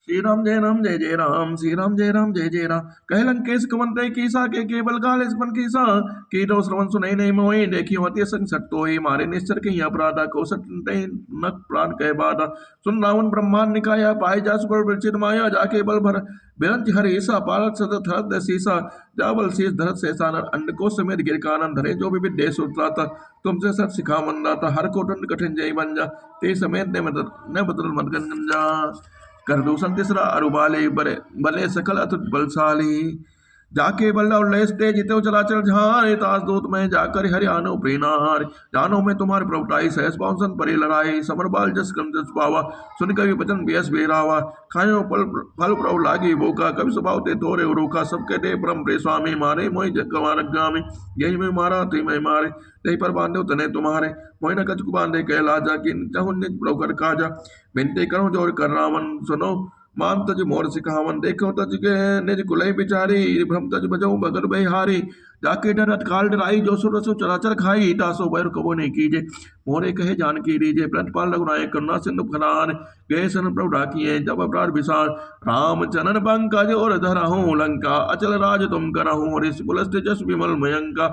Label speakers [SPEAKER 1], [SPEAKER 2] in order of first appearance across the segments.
[SPEAKER 1] राम जय राम, श्री राम जय जय राम। कह लंकेश कवंते कीसा के केवल गाल इस बन कीसा। कीटो श्रवण सुनई नहीं मोहि, देखी मति संग सट तोहि। मारे निश्चर के अपराधा को सट नक प्राण कह बाधा। सुन रावण ब्रह्मांड निकाया, पाए जा सुपर विरचित माया। जाके बल भर बिरंज हरि ईसा, पालक सतत हरद सीसा। जाबल शीस धरत सहसानर, अंड को समेत गिर कानन धरे। जो विविध देश उतराता, तुमसे सत सिखा मंदाता। हर को दंड कठिन जय बन जा, ते समेत ने बदल मत गंजा। कर दूषण तीसरा अरुबाले बले बले सकल अतुट बलशाली। जाके बल्ला उल्लेस तेज जितो चलाचल झारे। तास दूत में जाकर हरियाणो प्रेनार। जानो में तुम्हारे प्रभुताई, सहस पाउसन परे लड़ाई। समर बाल जस कम जस पावा, सुन कवि बचन बेस बेरावा। खायो फल फल प्रभु लागी भूखा, कवि स्वभाव ते तोरे रोका। सबके दे परम प्रे स्वामी, मारे मोहि जग कमारक जामी। यही में मारा ते मैं मारे, तही पर बांधो तने तुम्हारे। मोहि न कछुक बांधे कह लाजा, कि चाहु निज प्रभु कर काजा। बिनते करो जोर कर रावण, सुनो मान तज मोर सिखावन। देखो तज के निज कुलई बिचारी, भ्रम तज बजऊ बगर बहिहारी। जाके डरत काल डराई, जो सुर रसु चराचर खाई। तासो बैर कबो नहीं कीजे, मोरे कहे जान की रीजे। प्रतपाल रघुनायक करुणा सिंधु खनान, गए सन प्रभु डाकिए जब अपराध विसार। राम चरण पंकज और धरहूँ लंका, अचल राज तुम करहूँ। ऋष पुलस्त जस विमल मयंका,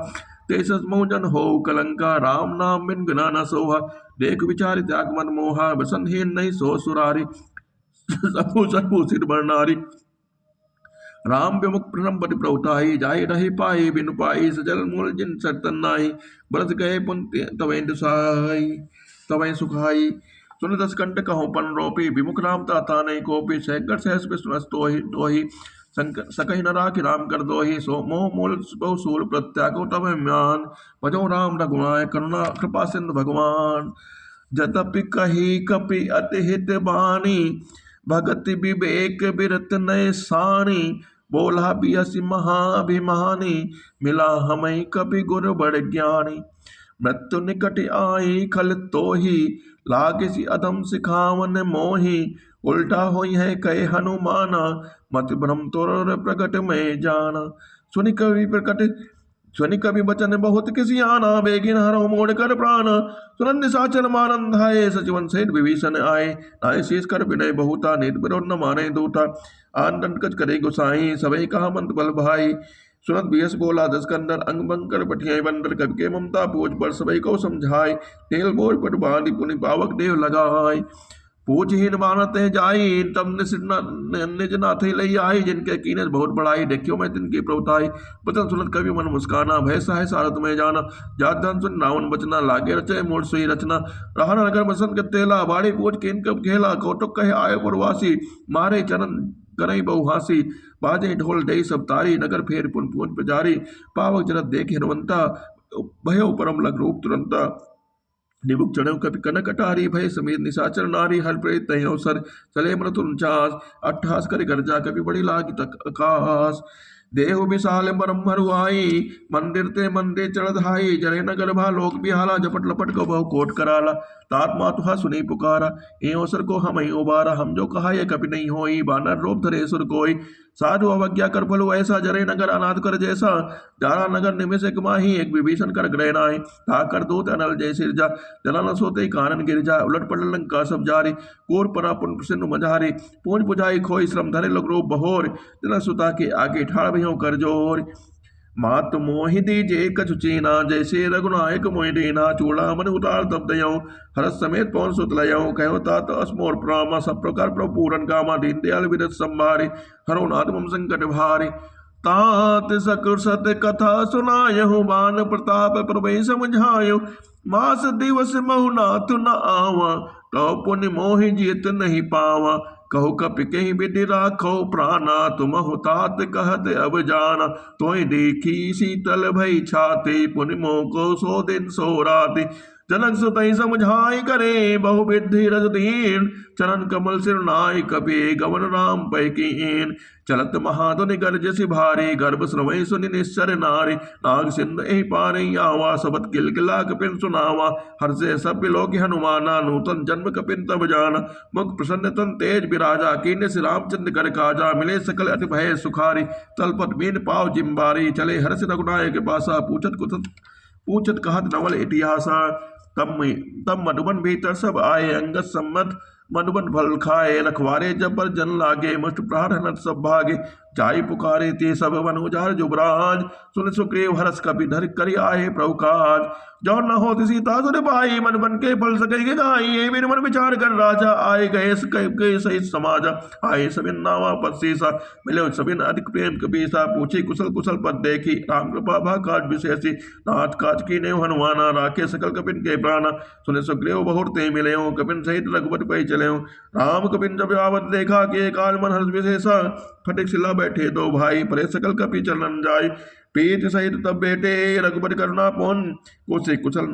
[SPEAKER 1] तेसस मोजन हो कलंका। राम नाम बिन बिना न सोहा, देख विचार त्याग मन मोहा। बसनहीन नहीं सो सुरारी, सबू सबू सिर बरनारी। राम विमुख प्रथम पति प्रभुताई, जाय रही पाई बिनु पाई। सजल मूल जिन सरतन नाई, बरस गए पुण्य तवै दुसाई तवै सुखाई। सुन दस कंठ कहो पन रोपी, विमुख राम ताता नहीं कोपी। सहकर सहस विष्णु तोहि तोहि, सकहि न राखि राम कर दोहि। सो मोह मूल बहु सूल प्रत्यागो तब म्यान। भजो राम रघुनाय, करुणा कृपा सिंधु भगवान। जतपि कही कपि अति हित बानी, भगति विवेक बिरत नय सानी। बोला बियसि महाभिमानी, मिला हमें कपि गुर बड़ ज्ञानी। मृत्यु निकट आई खल तोहि, लागिसि अधम सिखावन मोहि। उल्टा होई है कहे हनुमाना, मति भ्रम तोर प्रकट में जाना। सुनि कवि प्रकट स्वनि कवि बचन बहुत किसी आना, बेगिन हरो मोड़ कर प्राण। सुनन निशाचर मारन धाये, सचिवन सहित विभीषण आए। नाय शीस कर विनय बहुता, नित विरोध न माने दूता। आन दंड करे गुसाई, सबई कहा मंत बल भाई। सुनत बियस बोला दस कंदर, अंग भंग कर पठियाई बंदर। कवि के ममता पूज पर सबई को समझाई। तेल बोर पट बांधि पुनि पावक देव लगाई। पूजहीन मानत है जाई, तब निज नाथ लई आई। जिनके कीने बहुत बड़ाई, देखियो मैं तिनकी प्रभुताई। बचन सुनत कवि मन मुस्काना, भय सहाय सारथ में जाना। जात धन सुन रावण बचना, लागे रचे मूल सोई रचना। रहन नगर बसंत के तेला, बाड़ी पूज किन कब खेला। कौटुक कहे आय पुरवासी, मारे चरण करई बहुहासी। बाजे ढोल डई सब तारी, नगर फेर पुन पूज पुजारी। पावक जरत देखे हनुमंता, भयो परम लग रूप तुरंता। निबुक चढ़ो कपि कनक अटारी, भय समेत निशाचर नारी। हर प्रेत तहि अवसर, चले मृत्यु उनचास। अट्ठास कर गर्जा, कपि बड़ी लागी तक आकाश। देहु विशाल बरम हरुआई, मंदिर ते मंदिर चढ़धाई। जरे नगर भा लोक बिहाला, झपट लपट को बहु कोट कराला। तात मातुहा सुनी पुकारा, ए अवसर को हम ही उबारा। हम जो कहा यह कपि नहीं होई, बानर रूप धरे सुर कोई। साधु अवज्ञा कर फलु ऐसा, जरे नगर अनाथ कर जैसा। जारा नगर निमिष एक माही, एक विभीषण कर ग्रह नाहि। ठाकर दूत अनल जय सिरजा, जला न सोते कानन गिर जा। उलट पलट लंका सब जारी, कोर परा पुन सिंधु मझारी। पूंज पुजाई खोई श्रम धरे लोग रूप बहोर। जना सुता के आगे ठाड़ भयों कर जोर। मात मोहि दीजे कछु चीना, जैसे रघुनायक मोहि दीना। चूड़ामणि उतार तब दयऊँ, हरस समेत पवन सुत लयऊँ। कहो तात असमोर प्रामा, सब प्रकार प्रभु पूरन कामा। दीन दयाल विरत संभारे, हरो नाथ मम संकट भारे। तात सकुर सत कथा सुनायहु, बान प्रताप प्रभु समझायो। मास दिवस महु नाथ न आवा, तो पुण्य मोहि जीत नहीं पावा। कहो कपि कहीं विधि राखो प्राणा, तुम तात कहत अब जाना। तोय देखी शीतल भई छाती, पुनि मोह को सो दिन सो राति। जनक सुतई समझाई करे, बहु विधि रज दीन। चरण कमल सिर नाय, कपि गवन राम पै कीन। चलत महाधुनि गर्जसि भारी, गर्भ श्रवै सुनि निश्चर नारी। नाग सिंध एहि पार आवा, सबत किलकिला कपिन सुनावा। हर्षे सब बिलोकि हनुमाना, नूतन जन्म कपिन तब जाना। मुख प्रसन्न तन तेज बिराजा, कीन्य श्री रामचंद्र कर काजा। मिले सकल अति भय सुखारी, तलपत मीन पाव जिम्बारी। चले हर्ष रघुनायक के पासा, पूछत कहत नवल इतिहासा। तब मधुबन भीतर सब आए, अंगद सम्मत मधुबन फल खाए रखवारे जब पर जन लागे मुष्ट प्रहार हनत सब भागे जाई पुकारे ते सब वन उजार जुबराज सुन सुग्रीव हरस कपि धर कर आए प्रभु काज जो न हो सीता सुर पाई मन बन के फल सके गाई ये मेरे मन विचार कर राजा आए गए के सहित समाज आए सबिन नावा पद सीसा मिले सबिन अधिक प्रेम कपीसा पूछी कुशल कुशल पद देखी राम कृपा भा काज विशेषी नाथ काज की ने हनुमाना राखे सकल कपिन के प्राण सुने सुग्रीव बहुत ते मिले कपिन सहित रघुपति पे चले राम कपिन जब आवत देखा कि काल मन हर्ष विशेषा फटिक शिला बैठे दो भाई परे सकल कपि चरण जाय पीत सहित तब बेटे रघुपति करुणा पौन पूछे कुशल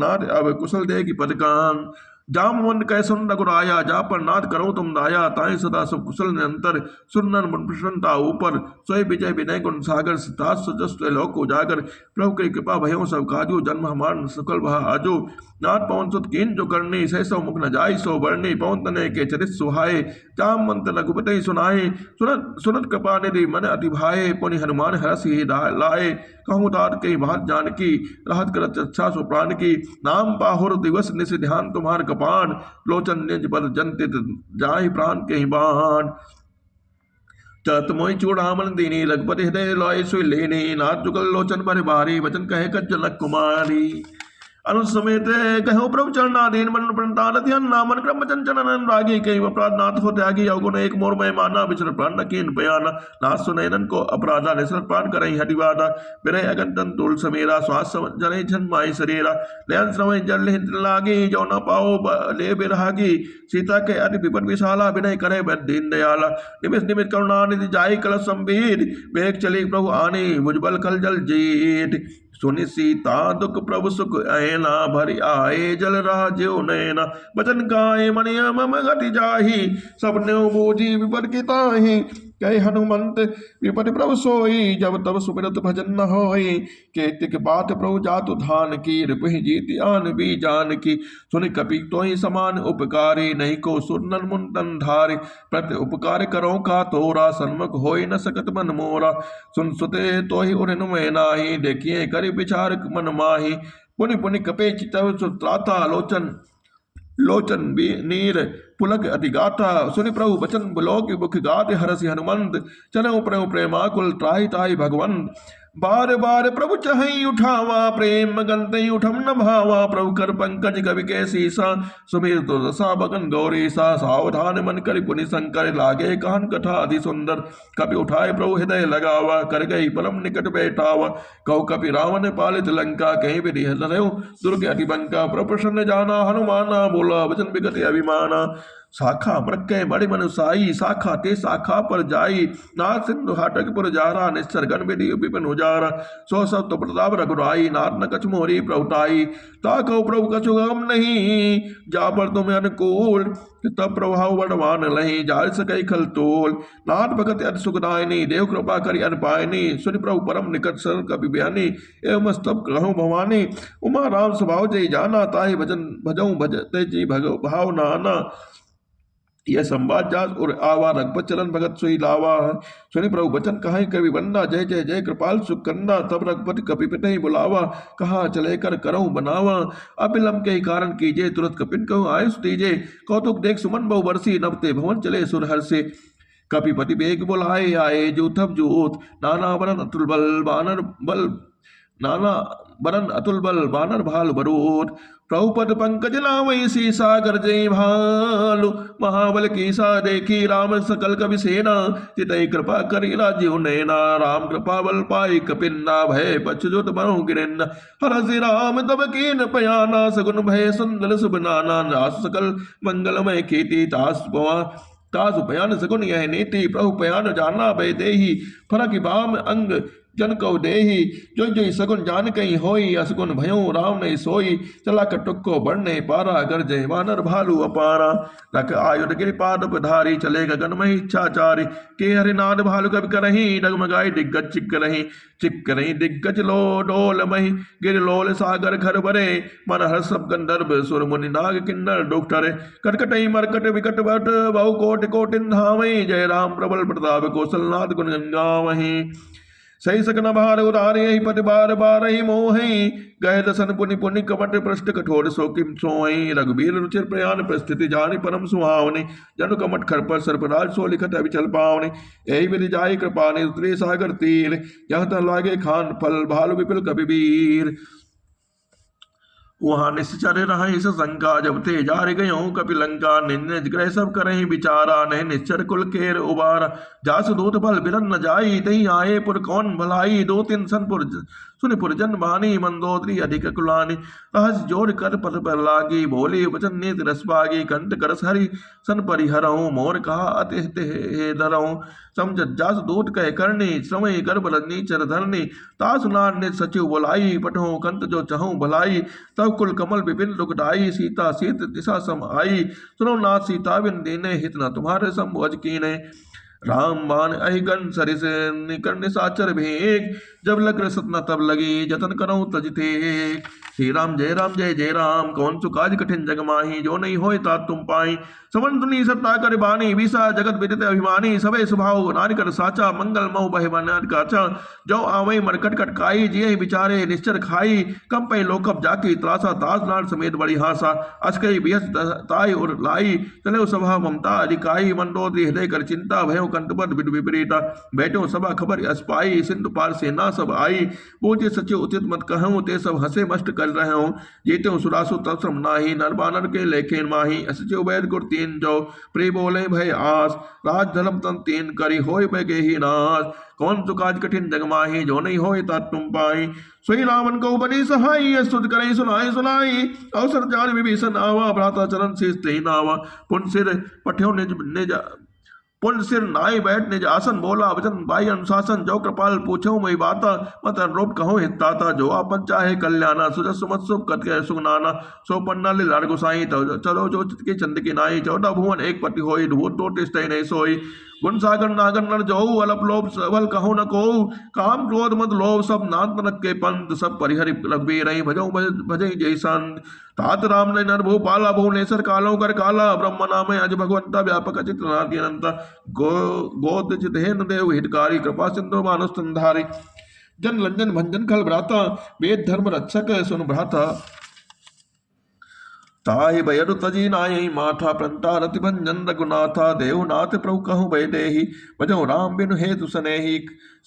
[SPEAKER 1] नाथ अब कुशल दे की पदकान जामवंत कै सुन रघुराया जा पर नाथ करो तुम दाया ताई सदा सब कुशल निरंतर सुनन मन प्रसन्नता ऊपर सोई विजय विनय गुण सागर सितास सजस लोक उजागर प्रभु की कृपा भयो सब काजू जन्म हमान सकल भा आजो नाथ पवन सुत कीन जो करनी सह सौ मुख न जाय सो वर्णी पवन तने के चरित सुहाए जामवंत रघुपति सुनाए सुनत सुनत कृपा निधि मन अति भाए पुनि हनुमान हरस ही लाए कहूँ तात के बात जानकी राहत करत अच्छा सो प्राण की नाम पाहुर दिवस निश ध्यान तुम्हार कपान लोचन निज बल जंतित जाहि प्राण के बाण चत मोहि चूड़ामन दीनी रघुपति हृदय लॉय सुई लेनी नाथ जुगल लोचन भरे भारी वचन कहे कच जनक कुमारी अनुसमेत कहो प्रभु चरणाधीन मन प्रणतान ध्यान नामन क्रम वचन चरणन रागी कई अपराध नाथ हो त्यागी अवगुण एक मोर में माना विचर प्राण कीन बयाना नाथ सुनैनन को अपराधा निसर प्राण करई हटिवादा बिरय अगंतन तुल समेरा श्वास जने जन माई शरीरा लयन श्रवय जल हित लागी जो न पाओ ले बिरहागी सीता के अति विपद विशाला विनय करे बद दीन दयाला निमिष निमिष करुणा निधि जाई कल संबीर वेग चली प्रभु आने भुजबल कल जल जीत सुनि सीता दुख प्रभु सुख ऐना भरि आए जल राजो नैना बचन गाए मनिया मम गति जाही सब न्यो बूझी विपद की ताही कहे हनुमंत विपद प्रभु सोई जब तब सुमिरत भजन न होई केतिक बात प्रभु जातु धान की रिपुहि जीति आन भी जान की सुनि कपि तो ही समान उपकारी नहीं को सुरनन मुंतन धारे प्रति उपकार करो का तोरा सन्मुख होई न सकत मन मोरा सुन सुते तो ही उन में नाही देखिए करि विचार मन माही पुनि पुनि कपे चितव सुत्राता लोचन भी नीर पुलक अतिगाता सुनि प्रभु बचन बुलोक मुख गात हरसि हनुमंत चलो प्रभु प्रेमाकुल त्राहि ताहि भगवंत बार बार प्रभु चहई उठावा प्रेम गंतई उठम न भावा प्रभु कर पंकज कवि के सीसा सुमीर तो दशा बगन गौरी सा सावधान मन कर पुनि शंकर लागे कान कथा अति सुंदर कपि उठाए प्रभु हृदय लगावा कर गई परम निकट बैठावा कहो कपि रावण पालित लंका कहीं भी दुर्ग अति बंका प्रप्रसन्न जाना हनुमाना बोला वचन विगत अभिमाना शाखा मृक्के बड़े मनुसाई शाखा ते शाखा पर जाई नाथ सिंधु हाटक पुर जारा निश्चर गण विधि विपिन उजारा सो सब तो प्रताप रघुराई नाथ न कछ मोरी प्रभुताई ताको प्रभु कछु गम नहीं जा पर तुम अनुकूल तब प्रभाव बढ़वान लही जाय सकै खल तोल नाथ भगत अति सुखदायनी देव कृपा करि अनपायनी सुनि प्रभु परम निकट सरल कपि बयानी एवं स्तब कहूँ भवानी उमा राम स्वभाव जय जाना ताहि भजन भजऊ भजते जी भगव भाव नाना यह संवाद जास और आवा रघुपत चलन भगत सोई लावा सुनि प्रभु बचन कहा कवि बंदा जय जय जय कृपाल सुख करना तब रघुपति कपि पिट ही बुलावा कहा चले कर करऊँ बनावा अबिलम के कारण कीजिए तुरंत कपिन कहूँ आयुष दीजिए कौतुक देख सुमन बहु बरसी नभते भवन चले सुर हर से कपिपति बेग बुलाए आए जूथब जूत नाना वरन अतुल बल बानर बल नाना बरन अतुल बल बानर भाल बरूद प्रभुपद पंकज लावई सीसा गरजई भालु महाबल की सा देखी राम सकल कवि सेना चितई कृपा करी राजीव नैना राम कृपा बल पाई कपिन्ना भय पछुत मनु गिरन्ना हरसि राम तब कीन पयाना सगुन भय सुंदर शुभ नाना नास सकल मंगलमय कीर्ति तास पयान सगुन यह नीति प्रभु पयान जाना भय देही फरक बाम अंग जन कौ देही जो जो सगुन जान कहीं होई असगुन भयो राम नहीं सोई चला कटुक्को बढ़ने पारा कर जय वानर भालू अपारा रख आयुध गिरिपाद धारी चले गगन में इच्छाचारी के हरिनाद भालू कब करही डगमगाई दिग्गज चिक रही दिग्गज लो डोल मही गिर लोल सागर घर बरे मन हर सब गंधर्व सुर मुनि नाग किन्नर डुक्टर कटकटई मरकट विकट भट बहु कोट कोटिन धामई जय राम प्रबल प्रताप कौशलनाथ गुण गंगा वही सही सकन भार उदारे ही पति बार बार ही मोहि गए दसन पुनि पुनि कपट पृष्ठ कठोर सो किम सोई रघुबीर रुचिर प्रयाण परिस्थिति जानी परम सुहावनी जनु कमट खरपर सर्पराज सो लिखत अभिचल पावनी यही विधि जाई कृपा ने उतरे सागर तीर यह त लागे खान फल भालु विपिल कपिवीर वहां निश्चर रहे शंका जब ते जार गयो कपिलंका निज ग्रह सब करहि विचारा नहीं निश्चर कुल केर उबारा जास दूत बल बिरन न जाई तही आए पुर कौन भलाई दो तीन सनपुर सुनिपुर जन बानी मंदोदरी अधिक कुलानी रहस जोड़ कर पद पर लागी बोली वचन नेत रस पागी कंठ करस हरि सन परिहरऊं मोर कहा अति हे डरऊं समझ जास दूत कह करनी समय गर्भ रजनी चर धरनी तास नार ने सचिव बोलाई पठो कंत जो चहु भलाई तब कुल कमल विपिन दुखदाई सीता सीत दिशा सम आई सुनो नाथ सीता बिन दीने हित न तुम्हारे संभोज कीने राम बाण अहिगन सरिस निकर निसाचर भेग जब लग रसत न तब लगी जतन करो तजते श्री राम जय राम कौन सु काज कठिन जग माही जो नहीं होय तात तुम पाई समन सुनी सत्ता कर बानी विसा जगत विदित अभिमानी सबे स्वभाव नारी कर साचा मंगल मऊ बहे बन काचा जो आवई मरकट कटकाई जिये बिचारे निश्चर खाई कम पे लोकप जाकी त्रासा दास नार समेत बड़ी हासा अस्कई बियस ताई और लाई चले सभा ममता अधिकाई मंदोदरी हृदय कर चिंता भयो कंटपद विपरीता बैठो सभा खबर अस्पाई सिंधु पार सेना सब आई बोझे सचिव उचित मत कहूँ ते सब हंसे मस्त कर रहे हो जीते सुरासु तत्सम नाही नर बानर के लेखे माही असचिव वैद गुर तीन जो प्री बोले भय आस राज धर्म तन तीन करी होय बगे ही नाश कौन सु काज कठिन जग माही जो नहीं होय तात तुम पाई सोई रावण को बनी सहाई स्तुत करे सुनाई सुनाई अवसर जान विभीषण आवा भ्राता चरण शीस ते नावा पुन सिर पठ्यो निज पुन सिर नाई बैठ निज आसन बोला वचन बाई अनुशासन जो कृपाल पूछो मई बाता मत अनुरूप कहो हिताता जो आपन चाहे कल्याणा सुजस सुमत सुख कत सुगनाना सो पन्ना ले लाड़ गुसाई चलो जो चित के चंद की नाई 14 भुवन एक पति होई धूत टोट स्टई नहीं सोई गुण सागर नागर नर जो अलप लोभ सबल कहो न को काम क्रोध मत लोभ सब नाथ नरक के पंथ सब परिहरि रघुबीर रही भजो भजई जय संत तात राम ने नर भूपाला भुवनेश्वर कालो कर काला ब्रह्म नाम अज भगवंता व्यापक चित्रनाथ अनंत गोद चित हेन देव हितकारी कृपा सिंधु मानुष संधारी जन लंजन भंजन खल भ्राता वेद धर्म रक्षक सुन भ्राता ताहि भयरु तजी नाई माथा प्रंता रति भंजन रघुनाथा देवनाथ प्रभु कहूँ भय देहि भजो राम बिनु हेतु सनेहि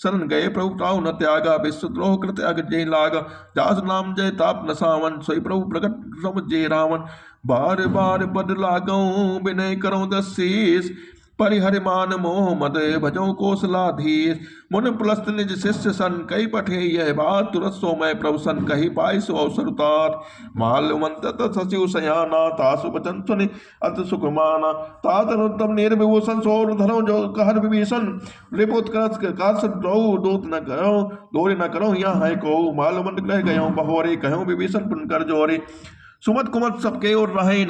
[SPEAKER 1] शरण गए प्रभु ताऊ न त्यागा विश्वद्रोह कृत अग्नि लागा जास नाम जय ताप न सावन सोई प्रभु प्रकट समझे रावण बार बार पद लागो विनय करो दशीष परिहरिमान मोह मद भजो कौशलाधीश मुन पुलस्त निज शिष्य सन कई पठे यह बात तुरत सो मैं प्रभु सन कही पाई सो अवसर उतार माल्यवंत सचिव सयाना तासु बचन सुनि अत सुखमाना तात अनुत्तम निर्विभूषण सोर धरो जो कहर विभीषण रिपुत कर दूत न करो दोरे न करो यहाँ है को माल्यवंत ग्रह गयो बहोरे कहो विभीषण पुन कर जोरे सुमत कुमत सबके और रहे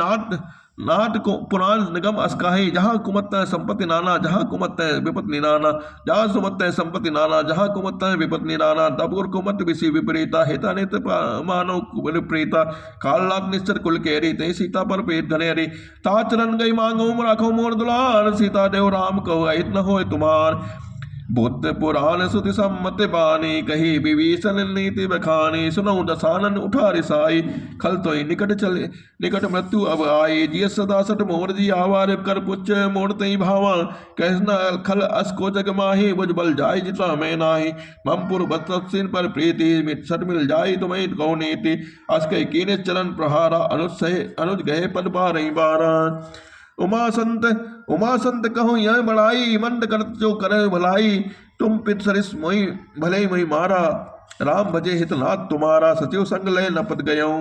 [SPEAKER 1] नाथ को पुराण निगम अस्काही जहाँ कुमत संपत्ति नाना जहाँ कुमत विपत्ति नाना जहाँ सुमत संपत्ति नाना जहाँ कुमत विपत्ति नाना तपुर कुमत विषि विपरीता हेता नेत मानव विपरीता कालनाथ निश्चर कुल केरी ते सीता पर पेट धनेरी ताचरण गई मांगो राखो मोर दुलार सीता देव राम कहो अहित न हो तुम्हार बुद्ध पुराण सुति सम्मत बानी कही विभीषण नीति बखानी सुनो दसानन उठा रिसाई खल तो निकट चले निकट मृत्यु अब आई जिय सदा सट मोर जी आवार कर पुच मोड़ तई भावा कहना खल अस को जग माही बुझ बल जाय जिता मैं नाही ममपुर बत्सिन पर प्रीति मिट सट मिल जाय तुम्हें कौ नीति अस कई कीने चरण प्रहारा अनुज गए पद बारही बारा उमा संत कहो यह बड़ाई मंद करत जो करे भलाई तुम पित सरिस मोई भले मोई मारा राम भजे हितनाथ तुम्हारा सचिव संग लय नपत गयो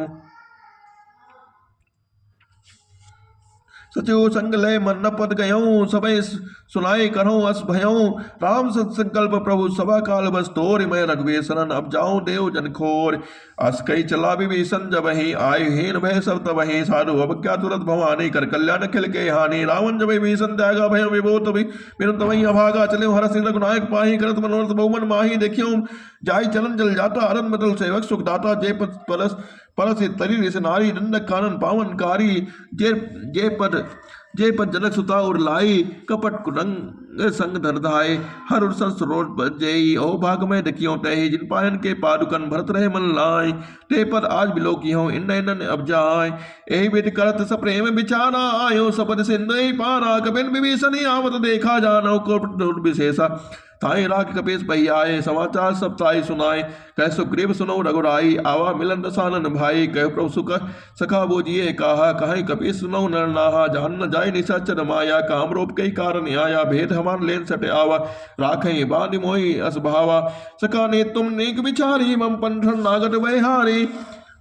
[SPEAKER 1] सचिव संग लय मन नपत गयो सबे सुनाई करो अस भयो राम संकल्प प्रभु सभा काल बस तोर मैं रघुवीर शरण अब जाऊं देव जन खोर अस कई चला विभीषण जब ही आय हीन भय सब तब ही साधु अब क्या तुरंत भवानी कर कल्याण खिल के हानि रावण जब विभीषण त्यागा भय विभूत बिनु तवही अभागा चले हर सिंह रघुनायक पाही करत मनोरथ बहुमन माही देखियो जाय चलन जल जाता अरन मदल सेवक सुखदाता जय परस परस तरी इस नारी दंडक कानन पावनकारी जे पद जनक सुता और लाई कपट कुरंग संग धरधाय हर उर्सन सरोज बजई ओ भाग में दकियों तही जिन पायन के पादुकन भरत रहे मन लाय ते पद आज बिलो की हो इन इन अब जाय एहि विद करत सप्रेम बिचारा आयो सपद सिंधु पारा कपिन विभीषण आवत देखा जानो को विशेषा ताई राख कपीस पही आए समाचार सब ताई सुनाए कह सुग्रीव सुनो रघुराई आवा मिलन रसानन भाई कह प्रभु सुख सखा बोजिए कहा कहीं कपीस सुनो नर नाहा जान न जाय निशाचर माया काम रूप कई कारण आया भेद हमान लेन सटे आवा राखई बांधि मोहि अस भावा सखा ने तुम नेक विचारी मम पंथन नागत वैहारी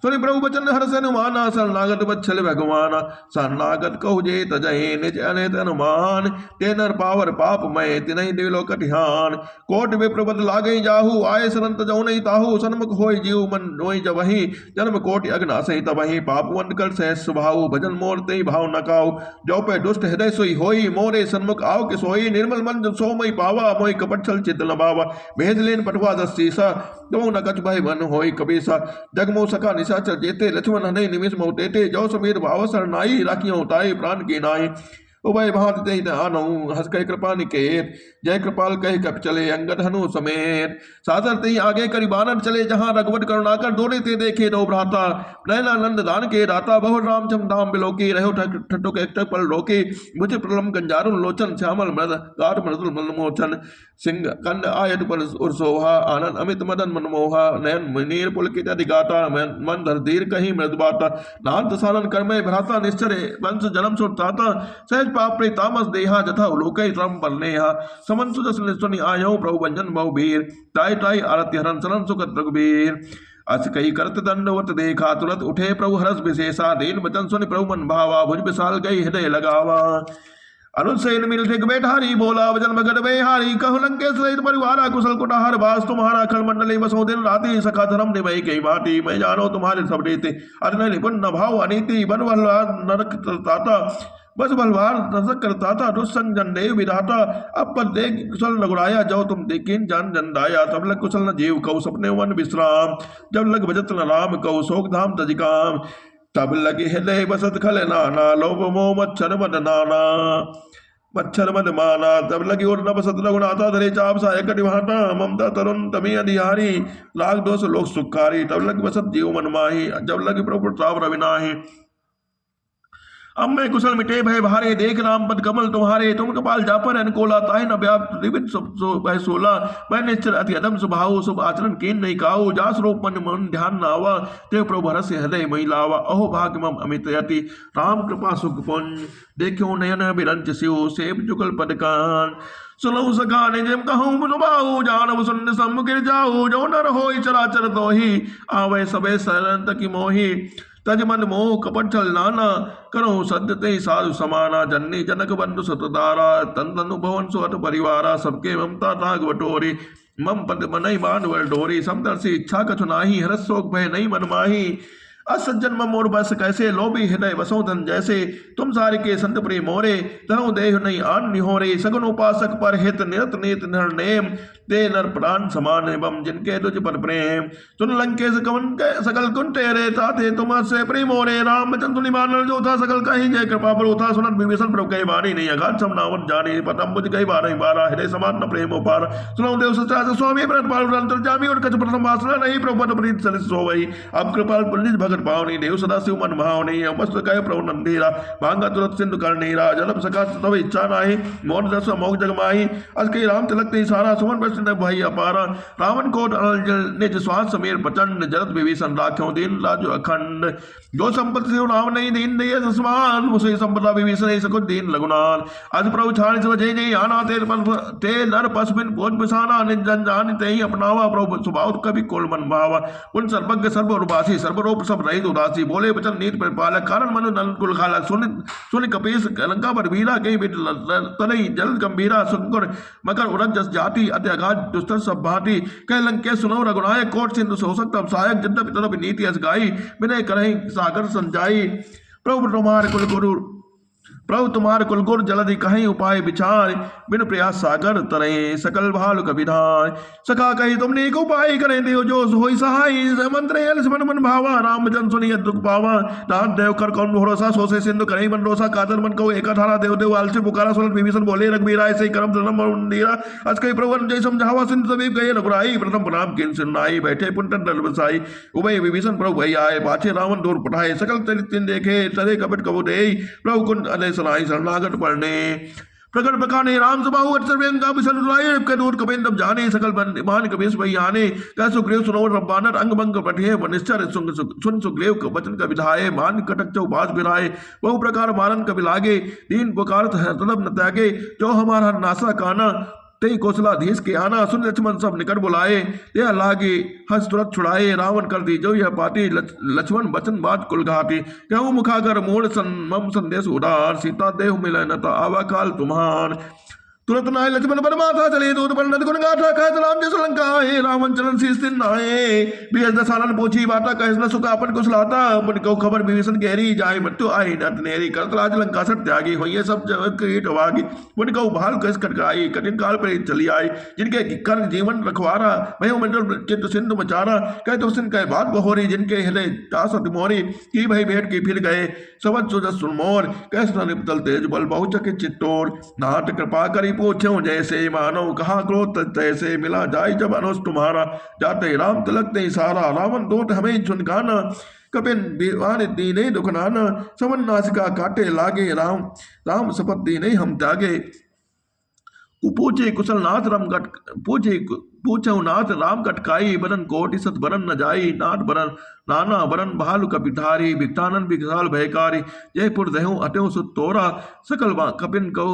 [SPEAKER 1] सुनि प्रभु बचन हर से अनुमाना शरणागत बच्छल भगवान शरणागत कहु जे तजहि निज अनेत अनुमान ते नर पावर पाप मय तिनहि दिलो कटिहान कोट विप्रपद लागई जाहु आय सरंत जौ नहीं ताहु सन्मुख होय जीव मन नोई जबहि जन्म कोटि अग्नासहि तबहि पापवंत कर सहज स्वभाव भजन मोर तेहि भाव न काऊ जो पे दुष्ट हृदय सोई होई मोरे सन्मुख आओ कि सोई निर्मल मन सो मई पावा मोहि कपट छल चित न बावा भेद लेन पटवा दस सीसा दो न कछ भय मन होई कबीसा जगमो सका निशाचर जेते लक्ष्मण हने निमिष मोह तेते जो समीर भाव सरनाई राखियों ताई प्राण की नाई उभय भांत ते आनऊ हस कह कृपा निकेत जय कृपाल कह कप चले अंगद हनु समेत सादर ते आगे करी बानर चले जहां रघुवट करुणाकर दोरे ते देखे दो भ्राता नैना नंद दान के दाता बहु राम चम धाम बिलोकी रहो ठट्टो के पल रोके मुझ प्रलम गंजारुन लोचन श्यामल मृद गाढ़ मृदुल मनमोचन सिंह कंद आयत पर उर्सोहा आनंद अमित मदन मनमोहा नयन मुनीर पुलकित अधिगाता मन धर धीर कहीं मृदबाता नाथ सानन कर्मय भ्राता निश्चरे वंश जन्म सुरताता सहज पापरे तामस देहा जथा उलोकई त्रम बलनेहा समन सुजस निस्वनि आयो प्रभु भंजन बहु वीर ताई ताई आरत्य हरन सरन सुखद रघुबीर अस कई करत दंडवत देखा तुरंत उठे प्रभु हरस विशेषा दीन वचन सुनि प्रभु मन भावा भुज विशाल गई हृदय लगावा अनुसेन मिल दिग बैठारी बोला वजन भगत बेहारी कहु लंकेश सहित परिवारा कुशल कुटहार वास तुम्हारा खल मंडली बसो दिन राति सखा धर्म निभई कई माटी मैं जानो तुम्हारे सब रीति अर्ण निपुण न भाव अनीति बन नरक ताता बस बलवार नजक करता था दुस्संग जन देव विधाता अब पर देख कुशल रघुराया जाओ तुम देखिन जान जन दाया तब लग कुशल न जीव कौ सपने वन विश्राम जब लग भजत न राम कौ शोक धाम तजिकाम तब लगे हृदय बसत खल नाना लोभ मोह मच्छर मद नाना मच्छर मद माना तब लगी और न बसत रघुनाथा धरे चाप सहायक निभाता ममता तरुण तमी अधिहारी लाख दोष लोक सुखारी तब लग बसत जीव मन माही जब लगी प्रभु प्रताप रविनाही अब मैं कुशल मिटे भय भारे देख राम पद कमल तुम्हारे तुम कपाल जापर अनकोला ताहि न व्याप त्रिविध भय सोला मैं निश्चर अति अदम स्वभाव शुभ आचरण कीन नहीं काऊ जास रूप मन मन ध्यान न आवा ते प्रभु हरस हृदय मई लावा अहो भाग्य मम अमित यति राम कृपा सुख पुंज देखो नयन बिरंच शिव सेव जुगल पद कान सुनऊ सकाने जिम कहूँ मुनुबाऊ जानव सुन सम्मुखिर जाऊ जो नर होई चराचर दोही आवे सबे सरंत की मोही तज मन मोह कपट छल नाना करो सद्य ते साधु समाना जन्नी जनक बंधु सतदारा तन तनु भवन सुअत परिवारा सबके ममता ताग बटोरी मम पद मनई बांध डोरी समदर्शी इच्छा कछु नाही हरस शोक भय नहीं मन माही असज्जन मोर बस कैसे लोभी हृदय वसोधन जैसे तुम सारे के संत प्रेम मोरे तनु देह नहीं आन निहोरे सगुन उपासक पर हित निरत नीत निर्नेम ते नर प्राण समान एवं जिनके तुझ पर प्रेम सुन लंकेश कवन सकल कुंटे रे ताते तुम से प्रेम मोरे राम बचन सुनि मानल जो था सकल कहीं जय कृपा पर था सुनत विभीषण प्रभु कई बानी नहीं अगाध समनावत जानी पतम बुझ कई बार बारा हृदय समान न प्रेम उपार सुनो देव सचा स्वामी व्रत पाल अंतर्जामी और कछ प्रथम वासना नहीं प्रभु पद प्रीत सलिस सोवई अब कृपाल पुनिज भगत पावनी देव सदा शिव मन भावनी मस्त कह प्रभु नंदीरा भांगा तुरत सिंधु करनीरा जलप सका तब इच्छा नाही मोन दस मोग जगमाही अस कई राम तिलक ते सारा सुमन प्रश्न भाई अपारा रावण कोट निज स्वास समीर प्रचंड जरत विभीषण राख्यो दीन राजु अखंड जो संपत्ति से राम नहीं दीन दे समान मुझे संपदा विभीषण सकुच दीन लघुनान आज प्रभु छाड़ से जय जय आना ते नर पस बिन भोज बिसाना निज जन जान ते ही अपनावा प्रभु स्वभाव कभी कोल मन भावा उन सर्वज्ञ सर्वरूपासी सर्वरूप सब रहित उदासी बोले वचन नीत परिपालक कारण मनु नल कुल खाला सुन कपीस लंका पर वीरा कई बिट तनई जल गंभीरा सुनकर मकर उड़न जस जाति अति अगाध दुस्तर सब भांति कह लंके सुनो रघुनायक कोट सिंधु सोसक तब सहायक जद्यपि तदपि नीति अस गाई विनय करहि सागर संजाई प्रभु तुम्हारे कुल गुरु प्रभु तुम्हार कुलगुर जलधि कहीं उपाय विचार, बिन प्रयास सागर तरे सकल भालु कविधाय। सखा कही तुमने एक उपाय करें देव जो होई सहाय, मंत्र मन मन भावा, राम जन सुनिय दुख पावा। नाथ देव कर कौन भरोसा, सोसे सिंधु करे मन रोसा, कादर मन को एक धारा देव देव आलसी पुकारा, सुनत विभीषण बोले रघुवीर आए सही करम धर्म मंदिरा। अस कई प्रभु जय समझावा, सिंधु समीप गए रघुराई, प्रथम प्रणाम किन सुनाई, बैठे पुंटन दल बसाई। उभय विभीषण प्रभु भई आए, पाछे रावण दूर पठाए, सकल चरित देखे, तरे कपट कबू दे, प्रभु कुंड अदय सनाई शरणागत पढ़ने। प्रकट बखाने राम सुबाहु अक्षर व्यंगा विसल रुलाए, के दूर कबेंदम जाने, सकल मान कबीस भई आने। कह सुग्रीव सुनो रब्बानर, अंग भंग पठे वनिश्चर, सुन सुग्रीव का वचन कबि धाये, मान कटक चौबास बिराए। बहु प्रकार मारन कबि लागे, दीन पुकारत है तलब न त्यागे। जो हमारा नासा काना, ते कौशलाधीश के आना, सुन लक्ष्मण सब निकट बुलाए। यह लागे हंस तुरंत छुड़ाए, रावण कर दी जो यह पाती, लक्ष्मण बचन बात कुल घाटी। कहूँ मुखागर मूल मम संदेश उदार, सीता देह मिलय न आवा काल तुम्हार। तुरंत नाय लक्ष्मण पर माथा चले, दूध पर नद गुण गाथा, कहत राम जय लंका आए, रावण चरण शीस दिन नाए। बीस दसानन पूछी बाता, कह न सुख अपन कुछ लाता, मन को खबर विभीषण गहरी, जाय मृत्यु आई नट नेरी। करत राज लंका सट त्यागी, होइए सब जगत कीट वागी। मन को भाल कस कटकाई, कठिन काल पर चली आई। जिनके कर जीवन रखवारा, भयो मंडल चित्त सिंधु मचारा। कह तो सिंह कह बात बहोरी, जिनके हृदय तासत मोरी। की भई भेंट की फिर गए, सबत सुजस सुनमोर। कैस निपतल तेज बल बहुचकित चित्तोर। नाथ कृपा करी पूछो जैसे, मानो कहा क्रोध तैसे, मिला जाय जब अनुज तुम्हारा। जाते राम तिलक ते सारा, रावण दूत हमें झुनकाना। कपिन दीवान दीने दुखनाना, समन नासिका काटे लागे, राम शपथ दीने हम त्यागे। पूछे कुशल नाथ राम कट पूछो नाथ राम कटकाई, बरन कोटि सत बरन न जाई। नाथ बरन नाना बरन भालु कपिधारी, भिक्तानन विकराल भयकारी। जयपुर दहु अत्यु सुत तोरा, सकल कपिन कहु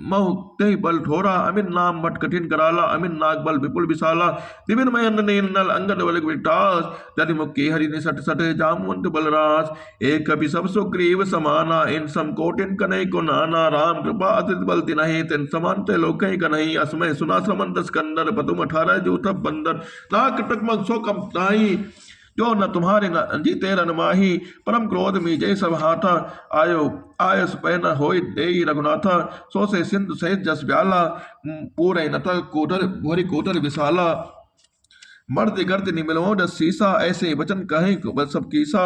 [SPEAKER 1] महु ते बल ठोरा। अमिन नाम बट कठिन कराला, अमिन नाग बल विपुल विशाला। दिविन मयन नील नल अंगद बल विटास, जनि मुक्की हरि नि सट सट जामवंत बलरास। एक कपि सब सुग्रीव समाना, इन सम कोटिन कनई को नाना। राम कृपा अतित बल तिनहि, तिन समान ते लोकहि कनहि। असमय सुना समंत स्कंदर, पतुम 18 जूथब बंदर। नाग कटक मग सो कम ताही, जो न तुम्हारे न जीते रन माही। परम क्रोध मी जय सब हाथा, आयो आयस पैन होय देई रघुनाथा। सो से सिंधु सहित जस व्याला, पूरे नतल कोटर भोरी कोटर विशाला। मर्द गर्द निमिलो दस सीसा, ऐसे वचन कहें सब कीसा।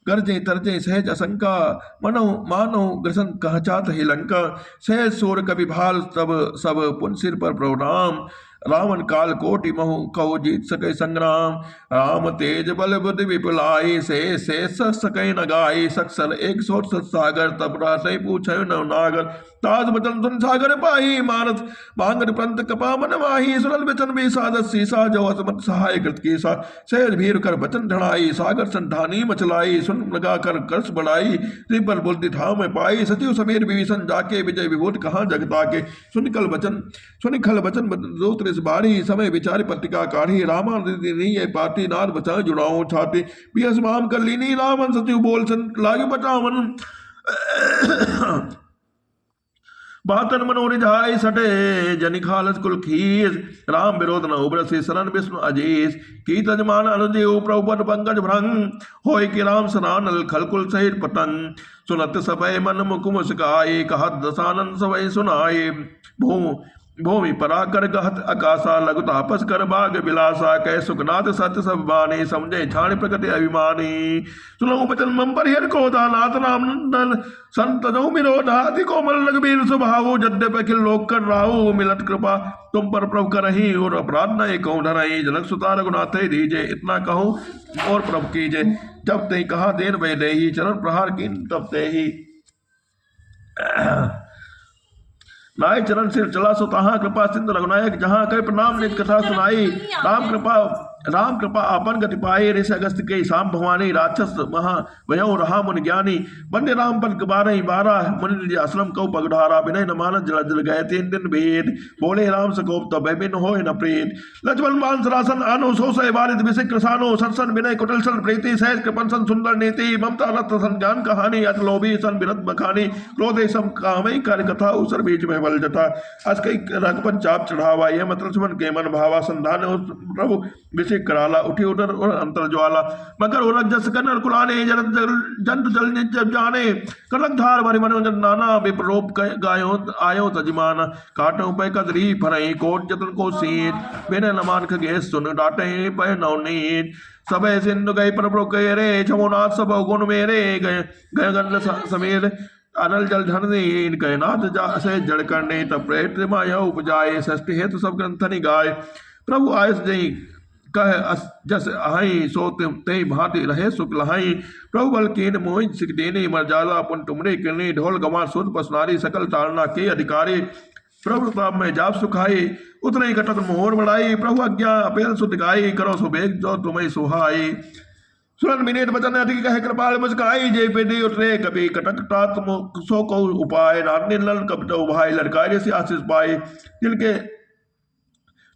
[SPEAKER 1] गर्जे तरजे सहज असंका, मनो मानो ग्रसन कहचात ही लंका। सहज सूर कवि भाल तब सब पुन सिर पर प्रणाम। रावण काल कोटि महु कहो जीत सके संग्राम। राम तेज बल बुद्धि विपुलाई, से सकै न गाई। सक्सर एक सोट सत सागर, तब रासै पूछै न नागर। ताज बचन सुन सागर पाही, मानस मांगन पंत कपा मन माही। सुनल बचन भी सादत सीसा, जो असमत सहाय कृत कीसा। सहज भीर कर बचन ढड़ाई, सागर संधानी मचलाई। सुन लगा कर कर्ष बढ़ाई, त्रिबल बुद्धि धाम में पाई। सचिव समीर विभीषण जाके, विजय विभूत कहाँ जगता के। सुन खल बचन दूत रिस बारी, समय विचार पत्रिका काढ़ी। रामा ये पाती, नाद बचा जुड़ाओ छाती। पियस माम कर लीनी, रावण सचिव बोल संत लागे बचावन। बातन मनोरिझाई सटे, जनि खालस कुल खीस। राम विरोध न उबरसी, शरण विष्णु अजीस। की तजमान अनुदेव प्रभुपद पंकज भ्रंग, होय कि राम सनानल खलकुल सहित पतंग। सुनत सबय मन मुख मुस्काई, कहत दसानन सबय सुनाई। भूमि पराकर गहत आकाशा, लघु तापस कर बाग विलासा। कै सुखनाथ सत्य सब बानी, समझे छाण प्रकट अभिमानी। सुनो बचन मम पर हिर क्रोधा, नाथ राम नंदन संत जो मिरोधा। अति कोमल रघुबीर स्वभाव, यद्यपि अखिल लोक कर राहु। मिलत कृपा तुम पर प्रभु करही, और अपराध न एक ढरही। जनक सुता रघुनाथ दीजे, इतना कहो और प्रभु कीजे। जब ते कहा देन भय देही, चरण प्रहार कीन तब ते ही। नाय चरण सिर चला सो तहाँ, कृपा सिंधु रघुनायक जहाँ। कई प्रणाम निज कथा सुनाई, राम कृपा आपन गति पाए। ऋषि अगस्त के शाम भवानी, राक्षस महा भयउ रहा मुनि ज्ञानी। बंदे राम पद बारह 12, मुनि आश्रम कौ पगढ़ारा। विनय न मानस जल जल गए 3 दिन भेद, बोले राम सकोप तब बिन होय न प्रीत। लक्ष्मण मान सरासन आनो, सो सह बारित विषय कृसानो। सरसन विनय कुटिल सन प्रीति, सहज कृपन सन सुंदर नीति। ममता रत सन ज्ञान कहानी, अत लोभी सन विरत बखानी। क्रोधे सम कामई कार्य कथा, उसर बीच में बल जथा। अस कई रघुपन चाप चढ़ावा, यह मत लक्ष्मण के मन भावा। संधान प्रभु विषिक कराला उठी उधर और अंतर ज्वाला मकर उरग जस कनर कुलाने जंत जल जब जाने कनक धार भरि मनोजन नाना विप्ररूप गायो आयो तजमान काटो पे कदरी फरई कोट जतन को सीत बिन नमान खगे सुन डाटे पे नवनीत सबे सिंधु गई पर गए रे छमोनाथ सब गुण मेरे गए गए गंध समेत अनल जल धरने गए नाथ से जड़ करने तब प्रेत माया उपजाए षष्टि हेतु सब ग्रंथनि गाय प्रभु आयस जई कह जस अहि सो ते भांति रहे सुख लहाई प्रभु बल कीन मोहि सिख देने मर्यादा पुन तुमरे किरने ढोल गवा सुध पसनारी सकल तारना के अधिकारी प्रभु ताप में जाप सुखाई उतरे कटक मोहर बढ़ाई प्रभु आज्ञा अपेल सुध गाई करो सुबेग जो तुम्हें सुहाई सुरन विनीत वचन अधिक कह कृपाल मुस्काई जय पेदी उठरे कभी कटक तात सो को उपाय नाथ निर्लल कपट उभाई लड़काई से आशीष पाए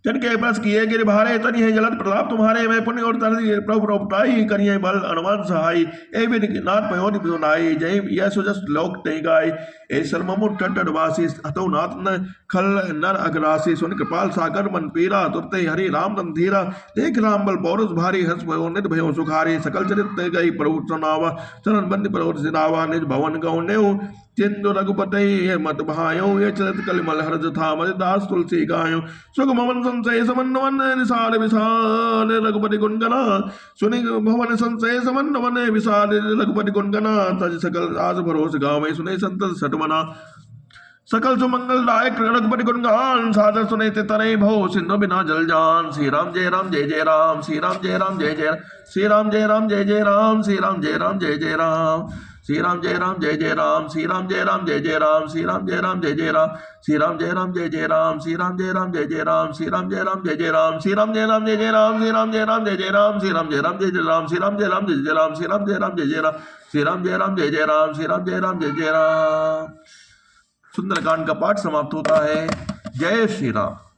[SPEAKER 1] जिनके बस किए गिर भारे तनि है जलत प्रताप तुम्हारे मैं पुण्य और तरदी प्रभु प्रभुताई करिए बल अनुमान सहाय ए विद नाथ पयोनि सुनाई जय यह सुजस लोक ते गाय ए सलममु टट वासी हतो नाथ न खल नर अग्रासी सुन कृपाल सागर मन पीरा तुरते हरि राम धीरा एक राम बल पौरुष भारी हंस भयो नित भयो सुखारी सकल चरित गई प्रभु सुनावा चरण बंद प्रभु सिनावा निज भवन गौनेऊ चिंदु रघुपति मत भायो ये चरित कलिमल हरज था दास तुलसी गायो सुख भवन संशय समन्वन निषाद विशाल रघुपति गुणगना सुनि भवन संशय समन्वन विशाल रघुपति गुणगना तज सकल आज भरोस गावे सुने संत सटमना सकल सुमंगल दायक रघुपति गुणगान सादर सुने ते तरे भो सिंधु बिना जल जान श्री राम जय राम जय जय राम श्री राम जय राम जय जय श्री राम जय राम जय जय राम श्री राम जय राम जय जय राम श्री राम जय राम जय जय राम श्री राम जय राम जय जय राम श्री राम जय राम जय जय राम श्री राम जय राम जय जय राम श्री राम जय राम जय जय राम श्री राम जय राम जय जय राम श्री राम जय राम जय जय राम श्री राम जय राम जय जय राम श्री राम जय राम जय जय राम श्री राम जय राम जय जय राम श्री राम जय राम जय जय राम श्री राम जय राम जय जय राम श्री राम जय राम जय जय राम। सुंदरकांड का पाठ समाप्त होता है। जय श्री राम।